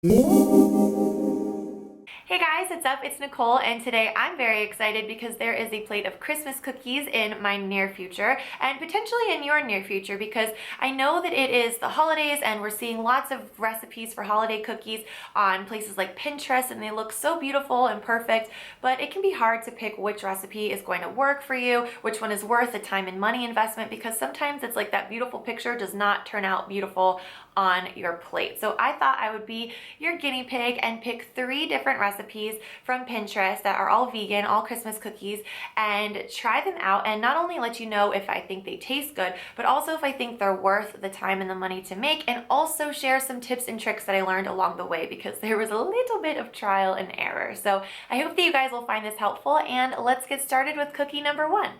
Hey guys, what's up? It's Nicole, and today I'm very excited because there is a plate of Christmas cookies in my near future and potentially in your near future, because I know that it is the holidays and we're seeing lots of recipes for holiday cookies on places like Pinterest, and they look so beautiful and perfect, but it can be hard to pick which recipe is going to work for you, which one is worth the time and money investment, because sometimes it's like that beautiful picture does not turn out beautiful on your plate. So I thought I would be your guinea pig and pick 3 different recipes from Pinterest that are all vegan, all Christmas cookies, and try them out and not only let you know if I think they taste good, but also if I think they're worth the time and the money to make, and also share some tips and tricks that I learned along the way because there was a little bit of trial and error. So I hope that you guys will find this helpful, and let's get started with cookie number 1.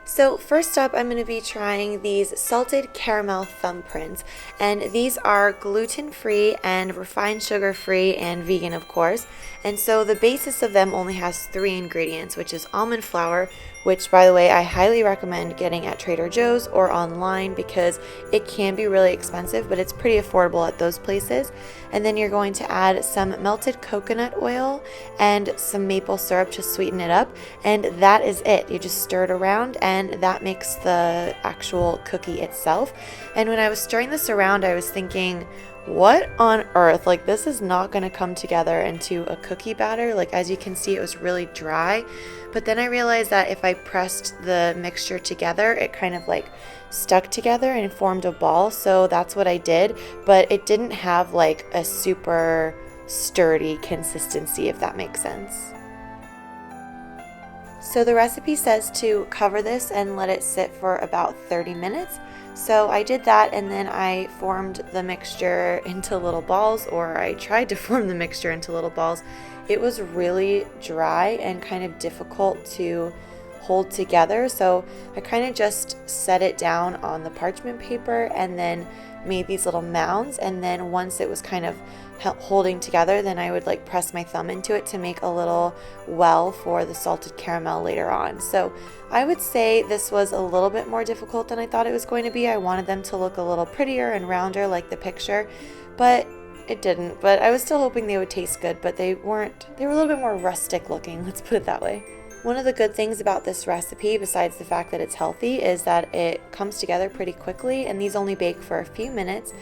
So first up, I'm going to be trying these salted caramel thumbprints, and these are gluten-free and refined sugar-free and vegan, of course. And so the basis of them only has 3 ingredients, which is almond flour, which, by the way, I highly recommend getting at Trader Joe's or online because it can be really expensive, but it's pretty affordable at those places. And then you're going to add some melted coconut oil and some maple syrup to sweeten it up, and that is it. You just stir it around, and that makes the actual cookie itself. And when I was stirring this around, I was thinking, what on earth? Like, this is not going to come together into a cookie batter. Like, as you can see, it was really dry. But then I realized that if I pressed the mixture together, it kind of like stuck together and formed a ball. So that's what I did. But it didn't have like a super sturdy consistency, if that makes sense. So the recipe says to cover this and let it sit for about 30 minutes. So I did that, and then I formed the mixture into little balls, or I tried to form the mixture into little balls. It was really dry and kind of difficult to hold together, so I kind of just set it down on the parchment paper and then made these little mounds, and then once it was kind of holding together, then I would like press my thumb into it to make a little well for the salted caramel later on. So I would say this was a little bit more difficult than I thought it was going to be. I wanted them to look a little prettier and rounder like the picture, but it didn't. But I was still hoping they would taste good, but they weren't. They were a little bit more rustic looking, let's put it that way. One of the good things about this recipe, besides the fact that it's healthy, is that it comes together pretty quickly, and these only bake for a few minutes.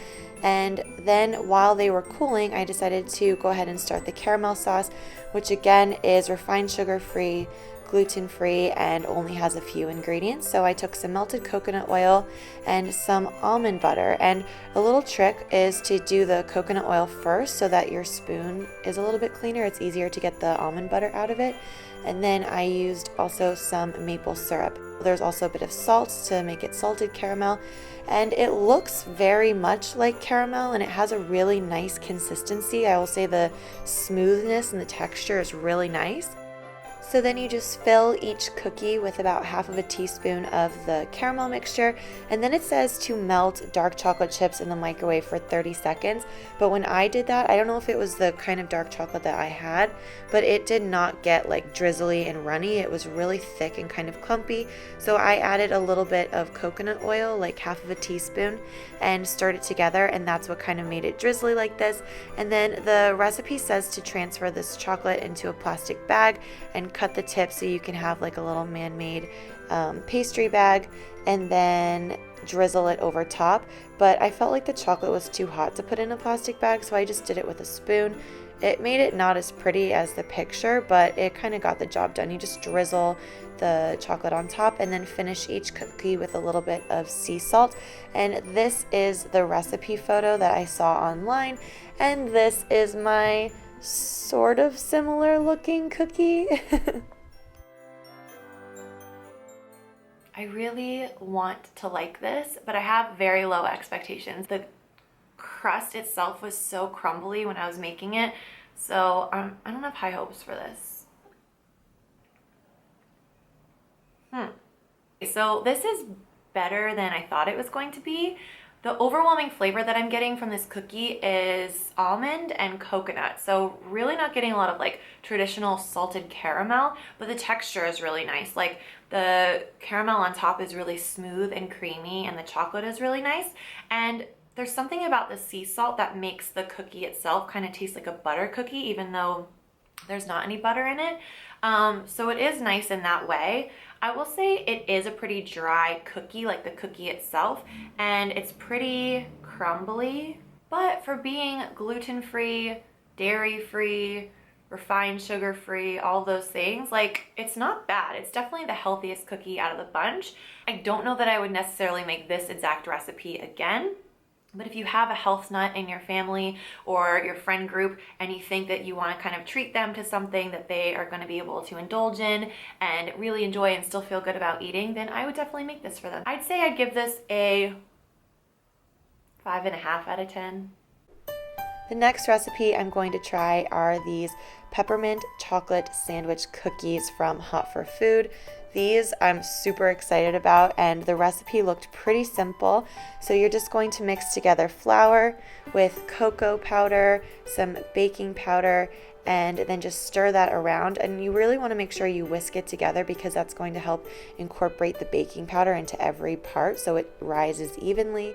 And then while they were cooling, I decided to go ahead and start the caramel sauce, which again is refined sugar-free, gluten-free, and only has a few ingredients. So I took some melted coconut oil and some almond butter. And a little trick is to do the coconut oil first so that your spoon is a little bit cleaner. It's easier to get the almond butter out of it. And then I used also some maple syrup. There's also a bit of salt to make it salted caramel. And it looks very much like caramel, and it has a really nice consistency. I will say the smoothness and the texture is really nice. So then you just fill each cookie with about half of a teaspoon of the caramel mixture, and then it says to melt dark chocolate chips in the microwave for 30 seconds. But when I did that, I don't know if it was the kind of dark chocolate that I had, but it did not get like drizzly and runny. It was really thick and kind of clumpy. So I added a little bit of coconut oil, like half of a teaspoon, and stirred it together, and that's what kind of made it drizzly like this. And then the recipe says to transfer this chocolate into a plastic bag and cut the tip so you can have like a little man-made pastry bag, and then drizzle it over top. But I felt like the chocolate was too hot to put in a plastic bag, so I just did it with a spoon. It made it not as pretty as the picture, but it kind of got the job done. You just drizzle the chocolate on top and then finish each cookie with a little bit of sea salt. And this is the recipe photo that I saw online, and this is my sort of similar looking cookie. I really want to like this, but I have very low expectations. The crust itself was so crumbly when I was making it, so I don't have high hopes for this. So this is better than I thought it was going to be. The overwhelming flavor that I'm getting from this cookie is almond and coconut. So really not getting a lot of like traditional salted caramel, but the texture is really nice. Like the caramel on top is really smooth and creamy, and the chocolate is really nice. And There's something about the sea salt that makes the cookie itself kind of taste like a butter cookie, even though there's not any butter in it. So it is nice in that way. I will say it is a pretty dry cookie, like the cookie itself, and it's pretty crumbly. But for being gluten-free, dairy-free, refined sugar-free, all those things, like, it's not bad. It's definitely the healthiest cookie out of the bunch. I don't know that I would necessarily make this exact recipe again. But if you have a health nut in your family or your friend group and you think that you want to kind of treat them to something that they are going to be able to indulge in and really enjoy and still feel good about eating, then I would definitely make this for them. I'd say I'd give this a 5.5 out of 10. The next recipe I'm going to try are these peppermint chocolate sandwich cookies from Hot for Food. These I'm super excited about, and the recipe looked pretty simple. So you're just going to mix together flour with cocoa powder, some baking powder, and then just stir that around. And you really want to make sure you whisk it together because that's going to help incorporate the baking powder into every part so it rises evenly.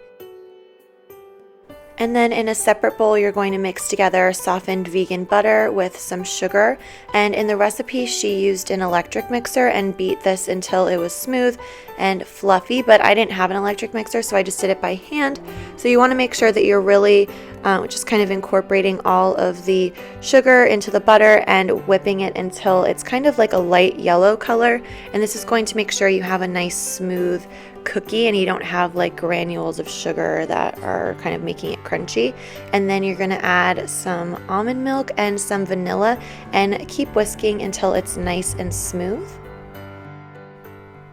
And then in a separate bowl, you're going to mix together softened vegan butter with some sugar. And in the recipe, she used an electric mixer and beat this until it was smooth and fluffy, but I didn't have an electric mixer, so I just did it by hand. So you want to make sure that you're really just kind of incorporating all of the sugar into the butter and whipping it until it's kind of like a light yellow color. And this is going to make sure you have a nice smooth cookie and you don't have like granules of sugar that are kind of making it crunchy. And then you're going to add some almond milk and some vanilla and keep whisking until it's nice and smooth.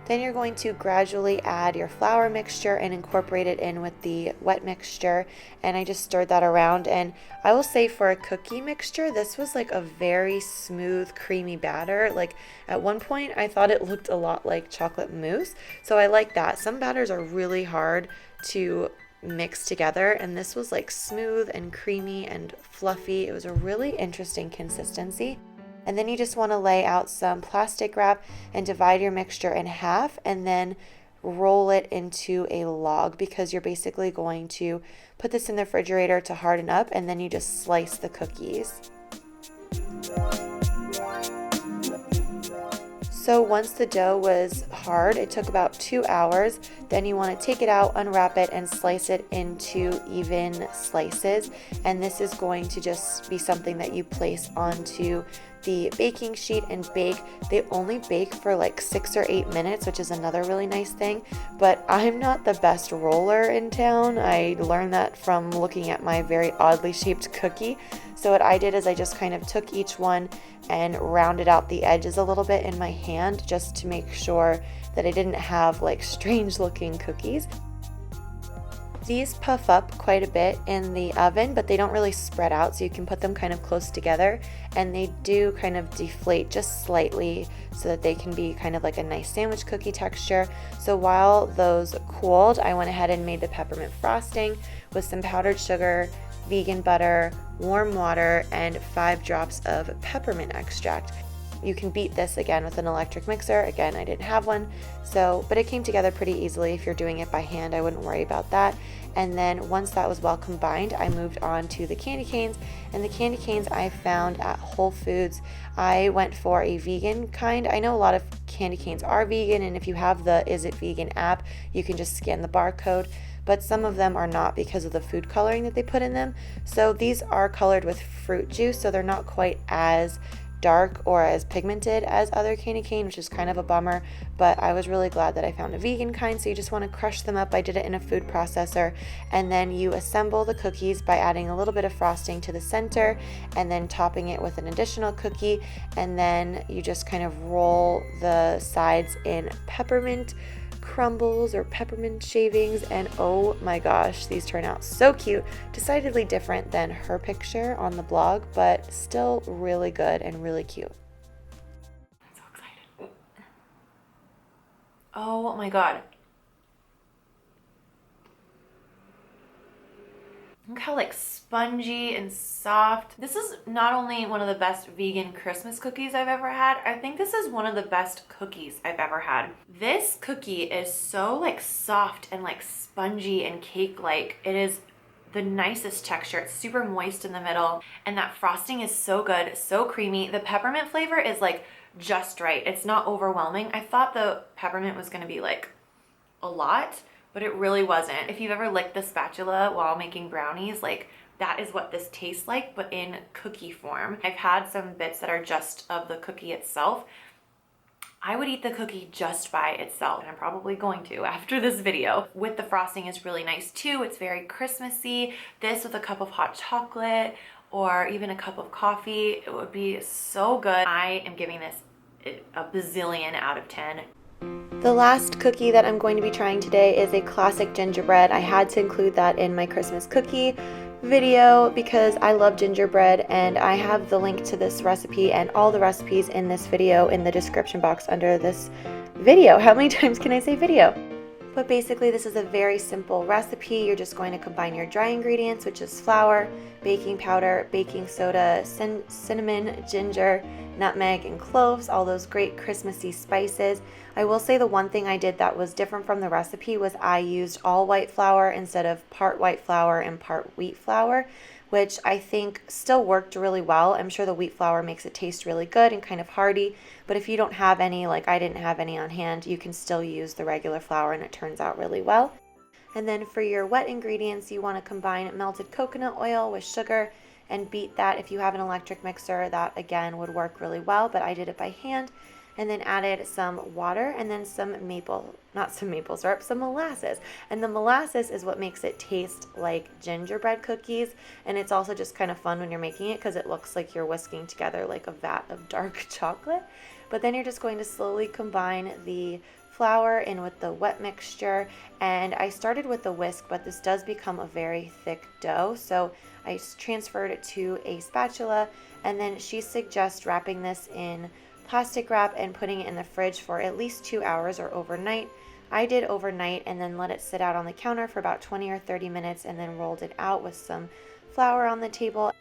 Then you're going to gradually add your flour mixture and incorporate it in with the wet mixture. And I just stirred that around. And I will say for a cookie mixture, this was like a very smooth, creamy batter. Like at one point, I thought it looked a lot like chocolate mousse. So I like that. Some batters are really hard to mix together, and this was like smooth and creamy and fluffy. It was a really interesting consistency. And then you just want to lay out some plastic wrap and divide your mixture in half and then roll it into a log, because you're basically going to put this in the refrigerator to harden up, and then you just slice the cookies. So once the dough was hard, it took about 2 hours. Then you want to take it out, unwrap it, and slice it into even slices. And this is going to just be something that you place onto the baking sheet and bake. They only bake for like 6 or 8 minutes, which is another really nice thing. But I'm not the best roller in town. I learned that from looking at my very oddly shaped cookie. So what I did is I just kind of took each one and rounded out the edges a little bit in my hand just to make sure that I didn't have like strange looking cookies. These puff up quite a bit in the oven, but they don't really spread out, so you can put them kind of close together, and they do kind of deflate just slightly so that they can be kind of like a nice sandwich cookie texture. So while those cooled, I went ahead and made the peppermint frosting with some powdered sugar, vegan butter, warm water, and 5 drops of peppermint extract. You can beat this again with an electric mixer. Again, I didn't have one, but it came together pretty easily. If you're doing it by hand, I wouldn't worry about that. And then once that was well combined, I moved on to the candy canes. And the candy canes I found at Whole Foods. I went for a vegan kind. I know a lot of candy canes are vegan, and if you have the Is It Vegan app, you can just scan the barcode. But some of them are not because of the food coloring that they put in them. So these are colored with fruit juice, so they're not quite as dark or as pigmented as other candy cane, which is kind of a bummer, but I was really glad that I found a vegan kind. So you just want to crush them up. I did it in a food processor, and then you assemble the cookies by adding a little bit of frosting to the center and then topping it with an additional cookie, and then you just kind of roll the sides in peppermint crumbles or peppermint shavings, and oh my gosh, these turn out so cute. Decidedly different than her picture on the blog, but still really good and really cute. I'm so excited. Oh my god. Look how like spongy and soft. This is not only one of the best vegan Christmas cookies I've ever had, I think this is one of the best cookies I've ever had. This cookie is so like soft and like spongy and cake-like. It is the nicest texture. It's super moist in the middle, and that frosting is so good, so creamy. The peppermint flavor is like just right. It's not overwhelming. I thought the peppermint was gonna be like a lot, but it really wasn't. If you've ever licked the spatula while making brownies, like that is what this tastes like, but in cookie form. I've had some bits that are just of the cookie itself. I would eat the cookie just by itself, and I'm probably going to after this video. With the frosting is really nice too. It's very Christmassy. This with a cup of hot chocolate or even a cup of coffee, it would be so good. I am giving this a bazillion out of 10. The last cookie that I'm going to be trying today is a classic gingerbread. I had to include that in my Christmas cookie video because I love gingerbread, and I have the link to this recipe and all the recipes in this video in the description box under this video. How many times can I say video? But basically this is a very simple recipe. You're just going to combine your dry ingredients, which is flour, baking powder, baking soda, cinnamon, ginger, nutmeg, and cloves, all those great Christmassy spices. I will say the one thing I did that was different from the recipe was I used all white flour instead of part white flour and part wheat flour, which I think still worked really well. I'm sure the wheat flour makes it taste really good and kind of hearty, but if you don't have any, like I didn't have any on hand, you can still use the regular flour and it turns out really well. And then for your wet ingredients, you want to combine melted coconut oil with sugar and beat that. If you have an electric mixer, that again would work really well, but I did it by hand. And then added some water and then some molasses. And the molasses is what makes it taste like gingerbread cookies. And it's also just kind of fun when you're making it because it looks like you're whisking together like a vat of dark chocolate. But then you're just going to slowly combine the flour in with the wet mixture. And I started with the whisk, but this does become a very thick dough. So I transferred it to a spatula, and then she suggests wrapping this in plastic wrap and putting it in the fridge for at least 2 hours or overnight. I did overnight and then let it sit out on the counter for about 20 or 30 minutes and then rolled it out with some flour on the table.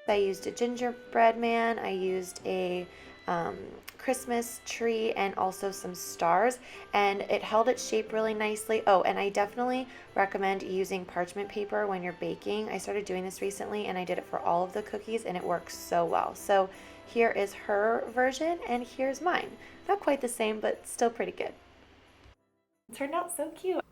I used a gingerbread man, I used a Christmas tree, and also some stars, and it held its shape really nicely. Oh, and I definitely recommend using parchment paper when you're baking. I started doing this recently and I did it for all of the cookies and it works so well. So here is her version and here's mine. Not quite the same, but still pretty good. It turned out so cute.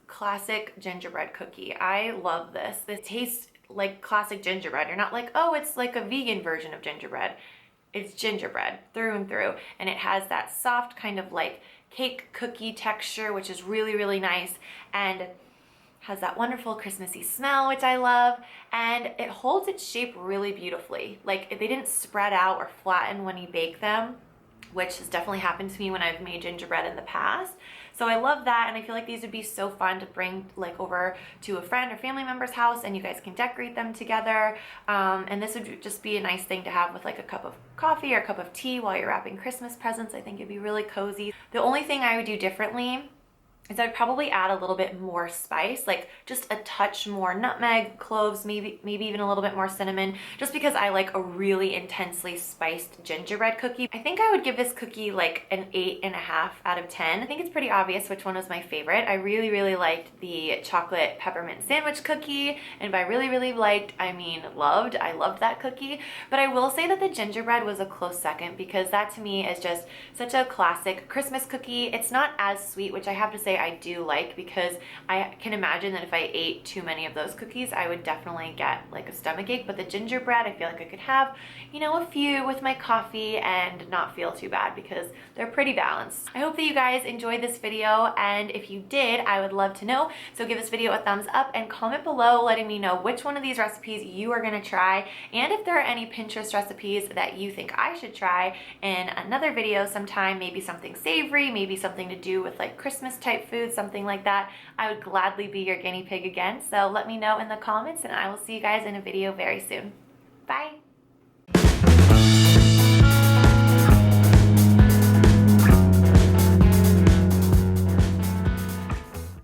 Classic gingerbread cookie. I love this. This tastes like classic gingerbread. You're not like, oh, it's like a vegan version of gingerbread. It's gingerbread through and through, and it has that soft kind of like cake cookie texture, which is really, really nice, and has that wonderful Christmassy smell, which I love, and it holds its shape really beautifully. Like they didn't spread out or flatten when you bake them, which has definitely happened to me when I've made gingerbread in the past. So I love that, and I feel like these would be so fun to bring like over to a friend or family member's house, and you guys can decorate them together. And this would just be a nice thing to have with like a cup of coffee or a cup of tea while you're wrapping Christmas presents. I think it'd be really cozy. The only thing I would do differently is I'd probably add a little bit more spice, like just a touch more nutmeg, cloves, maybe even a little bit more cinnamon, just because I like a really intensely spiced gingerbread cookie. I think I would give this cookie like an 8.5 out of 10. I think it's pretty obvious which one was my favorite. I really, really liked the chocolate peppermint sandwich cookie, and by really, really liked, I mean loved. I loved that cookie, but I will say that the gingerbread was a close second because that to me is just such a classic Christmas cookie. It's not as sweet, which I have to say I do like, because I can imagine that if I ate too many of those cookies, I would definitely get like a stomachache. But the gingerbread, I feel like I could have, you know, a few with my coffee and not feel too bad because they're pretty balanced. I hope that you guys enjoyed this video, and if you did, I would love to know. So give this video a thumbs up and comment below letting me know which one of these recipes you are gonna try, and if there are any Pinterest recipes that you think I should try in another video sometime, maybe something savory, maybe something to do with like Christmas type food, something like that. I would gladly be your guinea pig again. So let me know in the comments, and I will see you guys in a video very soon. Bye.